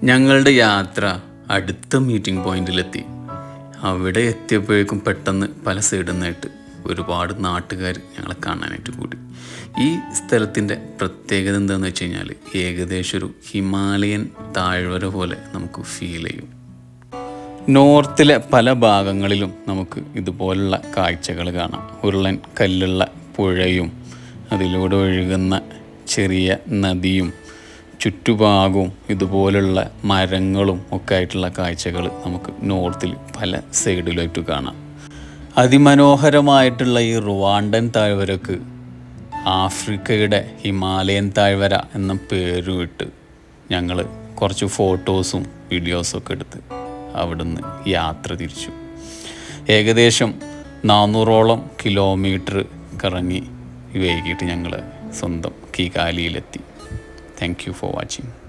ഞങ്ങളുടെ യാത്ര അടുത്ത മീറ്റിംഗ് പോയിന്റിലെത്തി. അവിടെ എത്തിയപ്പോഴേക്കും പെട്ടെന്ന് പല സൈഡിൽ നിന്നായിട്ട് ഒരുപാട് നാട്ടുകാർ ഞങ്ങളെ കാണാനായിട്ട് കൂടി. ഈ സ്ഥലത്തിൻ്റെ പ്രത്യേകത എന്താണെന്ന് വെച്ച് കഴിഞ്ഞാൽ ഏകദേശം ഒരു ഹിമാലയൻ താഴ്വര പോലെ നമുക്ക് ഫീൽ ചെയ്യും. നോർത്തിലെ പല ഭാഗങ്ങളിലും നമുക്ക് ഇതുപോലുള്ള കാഴ്ചകൾ കാണാം. ഉരുളൻ കല്ലുള്ള പുഴയും അതിലൂടെ ഒഴുകുന്ന ചെറിയ നദിയും ചുറ്റുഭാഗവും ഇതുപോലുള്ള മരങ്ങളും ഒക്കെ ആയിട്ടുള്ള കാഴ്ചകൾ നമുക്ക് നോർത്തിൽ പല സൈഡിലായിട്ട് കാണാം. അതിമനോഹരമായിട്ടുള്ള ഈ റുവാണ്ടൻ താഴ്വരക്ക് ആഫ്രിക്കയുടെ ഹിമാലയൻ താഴ്വര എന്ന പേരും ഇട്ട് ഞങ്ങൾ കുറച്ച് ഫോട്ടോസും വീഡിയോസും ഒക്കെ എടുത്ത് അവിടുന്ന് യാത്ര തിരിച്ചു. ഏകദേശം 400ഓളം കിലോമീറ്റർ കറങ്ങി വൈകിട്ട് ഞങ്ങൾ സ്വന്തം കിഗാലിയിലെത്തി. Thank you for watching.